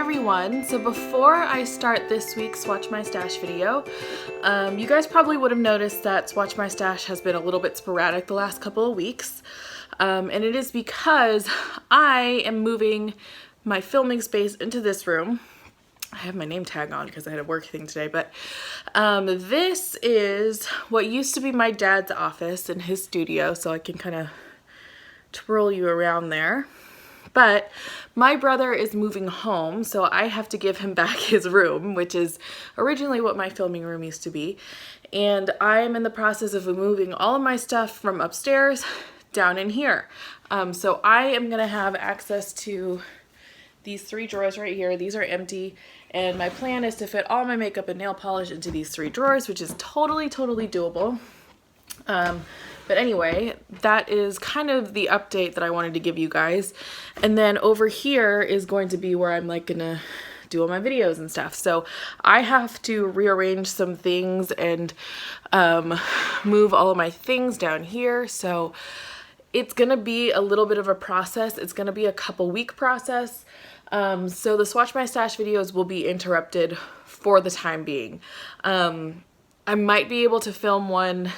everyone. So before I start this week's Swatch My Stash video, you guys probably would have noticed that Swatch My Stash has been a little bit sporadic the last couple of weeks. And it is because I am moving my filming space into this room. I have my name tag on because I had a work thing today, but this is what used to be my dad's office in his studio, so I can kind of twirl you around there. But my brother is moving home, so I have to give him back his room, which is originally what my filming room used to be. And I'm in the process of moving all of my stuff from upstairs down in here. So I am gonna have access to these 3 drawers right here. These are empty, and my plan is to fit all my makeup and nail polish into these 3 drawers, which is totally doable. But anyway, that is kind of the update that I wanted to give you guys. And then over here is going to be where I'm like gonna do all my videos and stuff. So I have to rearrange some things and move all of my things down here. So it's gonna be a little bit of a process. It's gonna be a couple week process. So the Swatch My Stash videos will be interrupted for the time being. I might be able to film one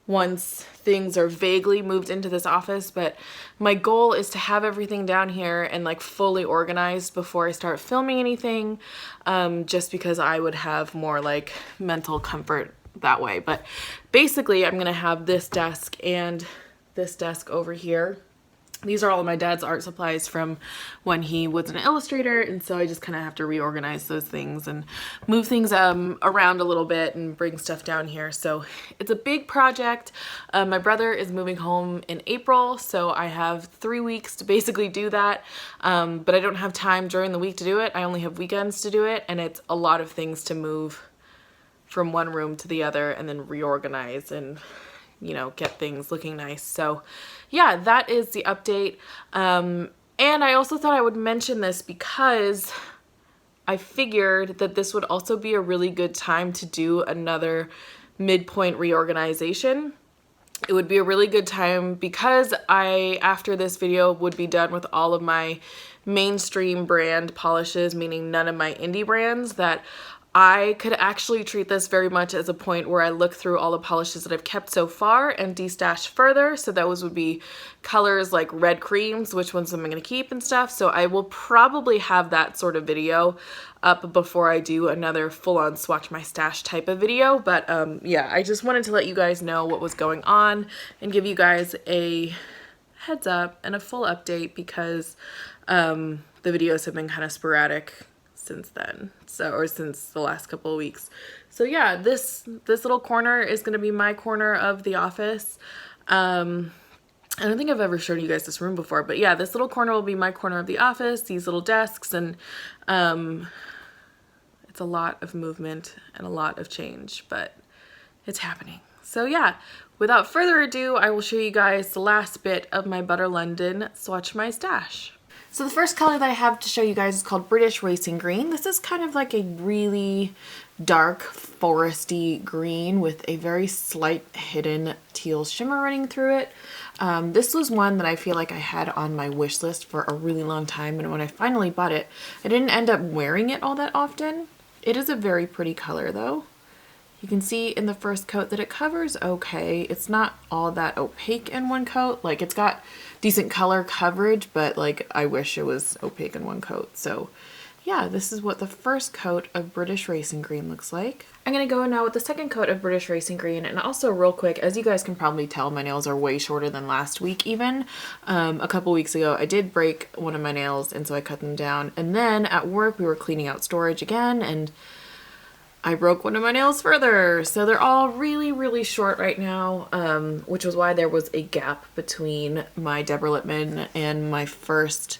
once things are vaguely moved into this office, but my goal is to have everything down here and like fully organized before I start filming anything, just because I would have more like mental comfort that way. But basically I'm gonna have this desk and this desk over here. These are all of my dad's art supplies from when he was an illustrator, and so I just kind of have to reorganize those things and move things around a little bit and bring stuff down here. So it's a big project. My brother is moving home in April, so I have 3 weeks to basically do that, but I don't have time during the week to do it. I only have weekends to do it, and it's a lot of things to move from one room to the other and then reorganize and, you know, get things looking nice. So yeah, that is the update. And I also thought I would mention this because I figured that this would also be a really good time to do another midpoint reorganization. It would be a really good time because I, after this video, would be done with all of my mainstream brand polishes, meaning none of my indie brands, that I could actually treat this very much as a point where I look through all the polishes that I've kept so far and destash further. So those would be colors like red creams, which ones am I going to keep and stuff. So I will probably have that sort of video up before I do another full-on Swatch My Stash type of video. But yeah, I just wanted to let you guys know what was going on and give you guys a heads up and a full update because the videos have been kind of sporadic since then, or since the last couple of weeks. So yeah, this little corner is going to be my corner of the office. I don't think I've ever shown you guys this room before, but yeah, this little corner will be my corner of the office, these little desks, and it's a lot of movement and a lot of change, but it's happening. So yeah, without further ado, I will show you guys the last bit of my Butter London Swatch My Stash. So the first color that I have to show you guys is called British Racing Green. This is kind of like a really dark foresty green with a very slight hidden teal shimmer running through it. This was one that I feel like I had on my wish list for a really long time, and when I finally bought it, I didn't end up wearing it all that often. It is a very pretty color though. You can see in the first coat that it covers okay. It's not all that opaque in one coat. Like, it's got decent color coverage, but like I wish it was opaque in one coat. So yeah, this is what the first coat of British Racing Green looks like. I'm gonna go now with the second coat of British Racing Green, and also real quick, as you guys can probably tell, my nails are way shorter than last week even. A couple weeks ago I did break one of my nails, and so I cut them down, and then at work we were cleaning out storage again, and I broke one of my nails further. So they're all really short right now, which was why there was a gap between my Deborah Lippmann and my first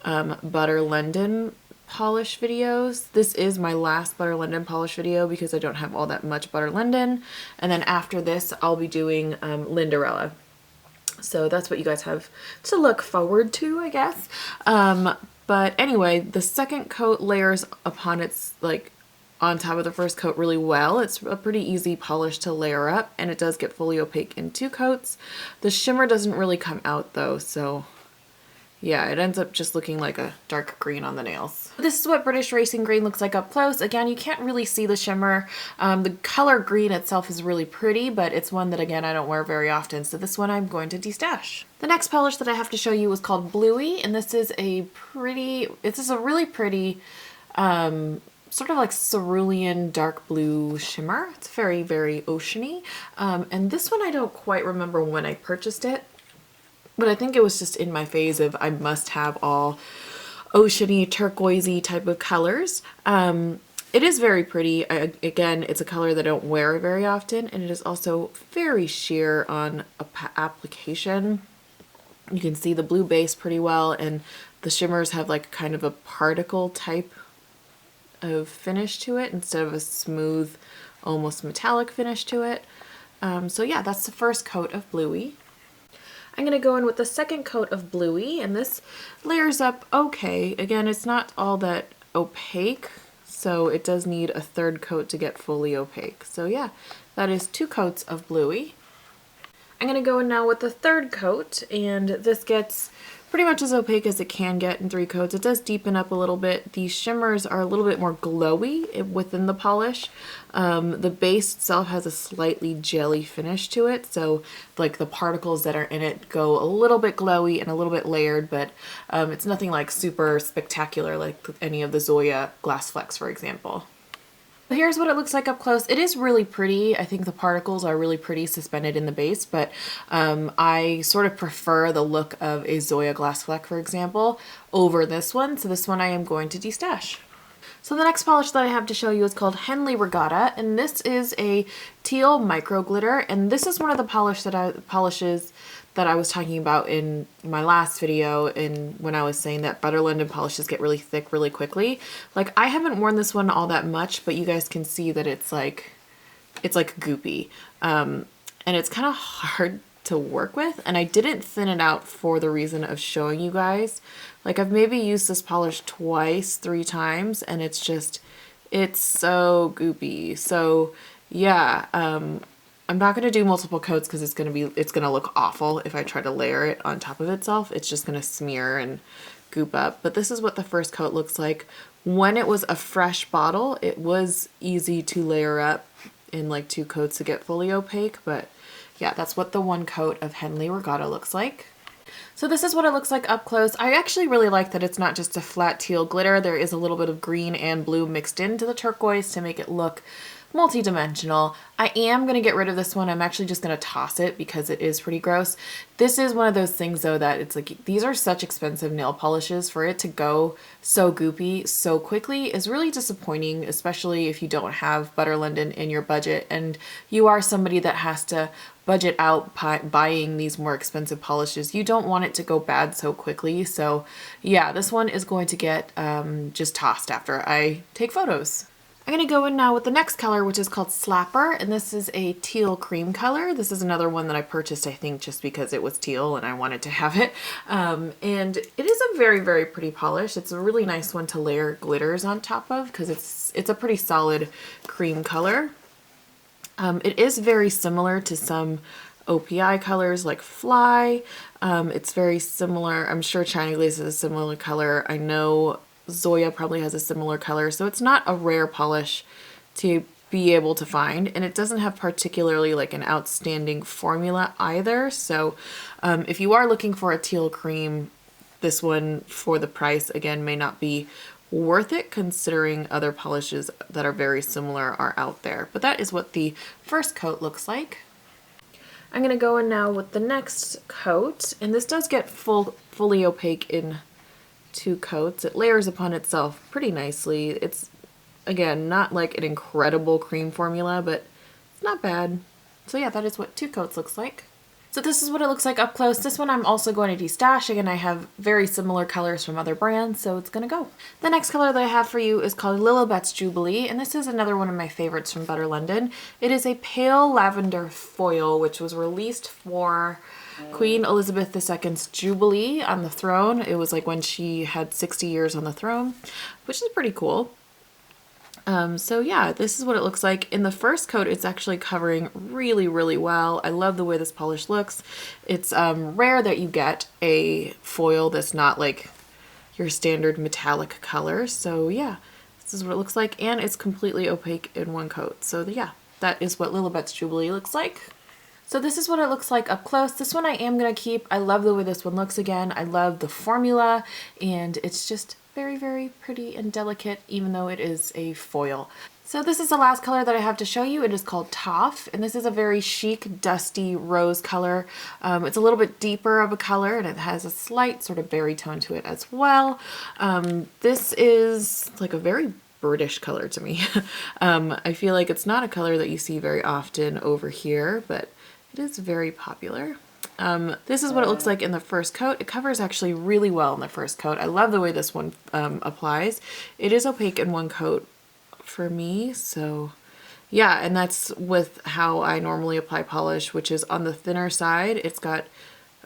Butter London polish videos. This is my last Butter London polish video because I don't have all that much Butter London. And then after this, I'll be doing Linderella. So that's what you guys have to look forward to, I guess. But anyway, the second coat layers upon its like on top of the first coat really well. It's a pretty easy polish to layer up, and it does get fully opaque in 2 coats. The shimmer doesn't really come out though, so yeah, it ends up just looking like a dark green on the nails. This is what British Racing Green looks like up close. Again, you can't really see the shimmer. The color green itself is really pretty, but it's one that, again, I don't wear very often, so this one I'm going to destash. The next polish that I have to show you is called Bluey, and this is a really pretty, sort of like cerulean dark blue shimmer. It's very, very oceany. And this one I don't quite remember when I purchased it, but I think it was just in my phase of I must have all oceany, turquoisey type of colors. It is very pretty. Again, it's a color that I don't wear very often, and it is also very sheer on application. You can see the blue base pretty well, and the shimmers have like kind of a particle type of finish to it instead of a smooth, almost metallic finish to it. So yeah, that's the first coat of Bluey. I'm going to go in with the second coat of Bluey, and this layers up okay. Again, it's not all that opaque, so it does need a third coat to get fully opaque. So yeah, that is 2 coats of Bluey. I'm going to go in now with the third coat, and this gets pretty much as opaque as it can get in 3 coats. It does deepen up a little bit. The shimmers are a little bit more glowy within the polish. The base itself has a slightly jelly finish to it, so like the particles that are in it go a little bit glowy and a little bit layered, but it's nothing like super spectacular like any of the Zoya glass flecks, for example. Here's what it looks like up close. It is really pretty. I think the particles are really pretty suspended in the base, but I sort of prefer the look of a Zoya glass fleck, for example, over this one. So this one I am going to destash. So the next polish that I have to show you is called Henley Regatta, and this is a teal micro glitter, and this is one of the polishes that I was talking about in my last video and when I was saying that Butter London polishes get really thick really quickly. Like, I haven't worn this one all that much, but you guys can see that it's like goopy. And it's kind of hard to work with, and I didn't thin it out for the reason of showing you guys. Like, I've maybe used this polish twice, 3 times, and it's so goopy. So yeah, I'm not going to do multiple coats because it's going to look awful if I try to layer it on top of itself. It's just going to smear and goop up. But this is what the first coat looks like. When it was a fresh bottle, it was easy to layer up in like 2 coats to get fully opaque. But yeah, that's what the 1 coat of Henley Regatta looks like. So this is what it looks like up close. I actually really like that it's not just a flat teal glitter. There is a little bit of green and blue mixed into the turquoise to make it look multi-dimensional. I am going to get rid of this one. I'm actually just going to toss it because it is pretty gross. This is one of those things though that it's like, these are such expensive nail polishes. For it to go so goopy so quickly is really disappointing, especially if you don't have Butter London in your budget and you are somebody that has to budget out buying these more expensive polishes. You don't want it to go bad so quickly. So yeah, this one is going to get just tossed after I take photos. I'm going to go in now with the next color, which is called Slapper, and this is a teal cream color. This is another one that I purchased, I think, just because it was teal and I wanted to have it. And it is a very, very pretty polish. It's a really nice one to layer glitters on top of because it's a pretty solid cream color. It is very similar to some OPI colors like Fly. It's very similar. I'm sure China Glaze is a similar color. I know Zoya probably has a similar color, so it's not a rare polish to be able to find, and it doesn't have particularly like an outstanding formula either. So if you are looking for a teal cream, this one for the price again may not be worth it considering other polishes that are very similar are out there. But that is what the first coat looks like. I'm going to go in now with the next coat, and this does get fully opaque in 2 coats. It layers upon itself pretty nicely. It's, again, not like an incredible cream formula, but it's not bad. So yeah, that is what 2 coats looks like. So this is what it looks like up close. This one I'm also going to destash. Again, I have very similar colors from other brands, so it's gonna go. The next color that I have for you is called Lil Abets Jubilee, and this is another one of my favorites from Butter London. It is a pale lavender foil, which was released for Queen Elizabeth II's Jubilee on the throne. It was like when she had 60 years on the throne, which is pretty cool. So yeah, this is what it looks like. In the first coat, it's actually covering really, really well. I love the way this polish looks. It's rare that you get a foil that's not like your standard metallic color. So yeah, this is what it looks like, and it's completely opaque in one coat. So yeah, that is what Lil Abets Jubilee looks like. So this is what it looks like up close. This one I am going to keep. I love the way this one looks again. I love the formula, and it's just very, very pretty and delicate, even though it is a foil. So this is the last color that I have to show you. It is called Toff, and this is a very chic, dusty rose color. It's a little bit deeper of a color, and it has a slight sort of berry tone to it as well. This is like a very British color to me. I feel like it's not a color that you see very often over here, but it is very popular. This is what it looks like in the first coat. It covers actually really well in the first coat. I love the way this one applies. It is opaque in one coat for me, so yeah, and that's with how I normally apply polish, which is on the thinner side. It's got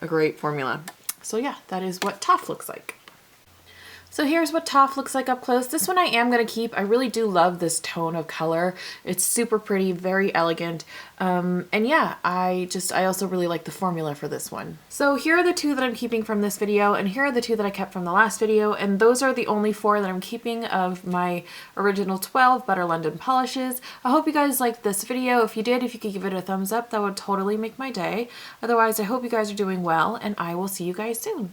a great formula. So yeah, that is what Toff looks like. So here's what Toff looks like up close. This one I am going to keep. I really do love this tone of color. It's super pretty, very elegant. And yeah, I also really like the formula for this one. So here are the two that I'm keeping from this video, and here are the two that I kept from the last video, and those are the only 4 that I'm keeping of my original 12 Butter London polishes. I hope you guys liked this video. If you did, if you could give it a thumbs up, that would totally make my day. Otherwise, I hope you guys are doing well, and I will see you guys soon.